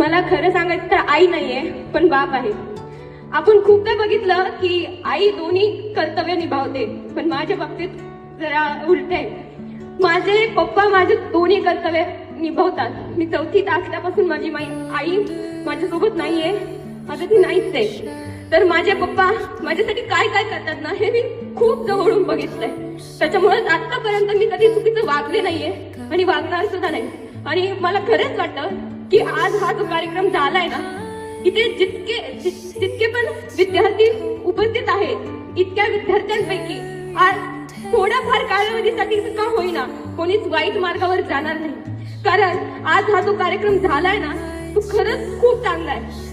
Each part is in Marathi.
मला खरं सांगायचं तर आई नाहीये पण बाप आहे. आपण खूपदा बघितलं की आई दोन्ही कर्तव्य निभावते, पण माझ्या बाबतीत जरा उलट आहे. माझे पप्पा माझे दोन्ही कर्तव्य निभावतात. मी चौथीत असल्यापासून माझी आई माझ्यासोबत नाहीये, आता ती नाहीच आहे. तर माझे पप्पा माझ्यासाठी काय काय करतात ना हे मी खूप जवळून बघितलंय. त्याच्यामुळे आतापर्यंत मी कधी चुकीचं वागले नाहीये आणि वागणार सुद्धा नाही. आणि मला खरंच वाटतं की आज हा जो कार्यक्रम झालाय ना, इथे जितके पण विद्यार्थी उपस्थित आहेत, इतक्या विद्यार्थ्यांपैकी आज थोड्याफार कालावधीसाठी का होईना कोणीच वाईट मार्गावर जाणार नाही. कारण आज हा जो कार्यक्रम झालाय ना, तो खरंच खूप चांगला आहे.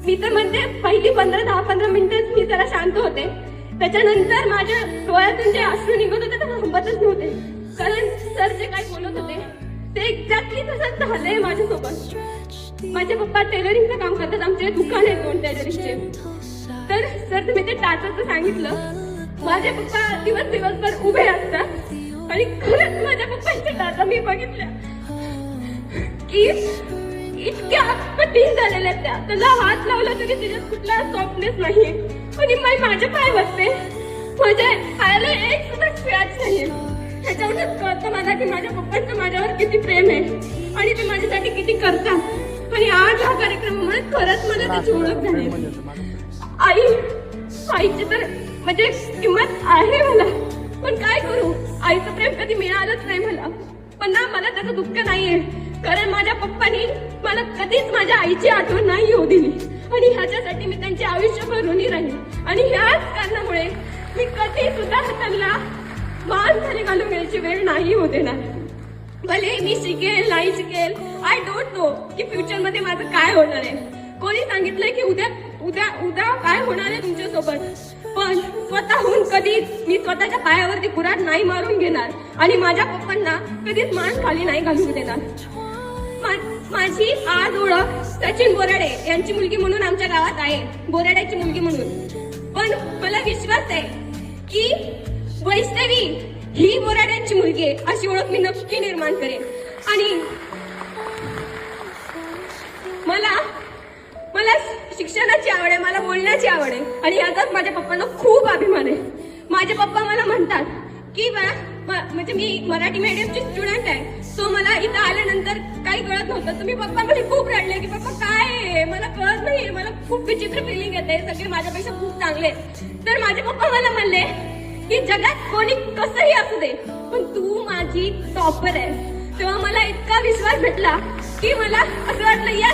मी तर म्हणते पहिली 10-15 मिनिटं मी जरा शांत होते, त्याच्यानंतर माझ्या डोळ्यातून जे अश्रू निघत होते ते थांबतच नव्हते. कारण सर जे काय बोलत होते ते एक्झॅक्टली तसंच झालंय माझ्यासोबत. माझे पप्पा टेलरिंगचं काम करतात, आमचे दुकान आहे 2 टेलरिंगचे. तर सर तुम्ही ते टाचाचं सांगितलं. माझे पप्पा दिवसभर उभे असतात आणि खरंच माझ्या पप्पांचे टाचा मी बघितल्या की इतक्या कठीण झालेल्या त्याला हात लावला तरी त्याच्यात कुठला सॉफ्टनेस नाही. आणि माझ्या पाय बसते, माझ्या पायाला एक सुद्धा स्क्रॅच नाहीये. ह्याच्यावरच कळतं मला की माझ्या पप्पांचं माझ्यावर किती प्रेम आहे आणि ते माझ्यासाठी किती करतात. आणि आज हा कार्यक्रमामुळे खरंच मला त्याची ओळख झाली. आईची तर म्हणजे किंमत आहे मला, पण काय करू, आईचं प्रेम कधी मिळालंच नाही मला. पण ना मला त्याचं दुःख नाहीये, कारण माझ्या पप्पांनी मला कधीच माझ्या आईची आठवण नाही येऊ दिली. आणि ह्याच्यासाठी मी त्यांचे आयुष्यभर ऋणी राहील. आणि ह्याच कारणामुळे मी कधी सुद्धा त्यांना मान खाली घालून घ्यायची वेळ नाही होऊ देणार. भले मी शिकेल नाही शिकेल, आय डोंट नो की फ्युचर मध्ये माझं काय होणार आहे. कोणी सांगितलंय की उद्या काय होणार आहे तुमच्यासोबत, पण स्वतःहून कधीच मी स्वतःच्या पायावरती कुऱ्हाड नाही मारून घेणार आणि माझ्या पप्पांना कधीच मान खाली नाही घालून देणार. माझी आज ओळख सचिन बोराडे यांची मुलगी म्हणून आमच्या गावात आहे, बोराड्याची मुलगी म्हणून. पण मला विश्वास आहे की वैष्णवी ही बोराड्यांची मुलगी आहे अशी ओळख मी नक्की निर्माण करेन. आणि मला शिक्षणाची आवड आहे, मला बोलण्याची आवड आहे आणि याचाच माझ्या पप्पांना खूप अभिमान आहे. माझे पप्पा मला म्हणतात की म्हणजे मी मराठी मीडियमची स्टुडंट आहे, सो मला इथं आल्यानंतर काही कळत नव्हतं. तुम्ही पप्पा मध्ये खूप रडले की पप्पा काय आहे मला कळत नाही, मला खूप विचित्र फिलिंग येते, सगळे माझ्यापेक्षा खूप चांगले. तर माझे पप्पा मला म्हणले की जगात कोणी कसंही असू दे पण तू माझी टॉपर आहे. तेव्हा मला इतका विश्वास भेटला की मला असं वाटलं, या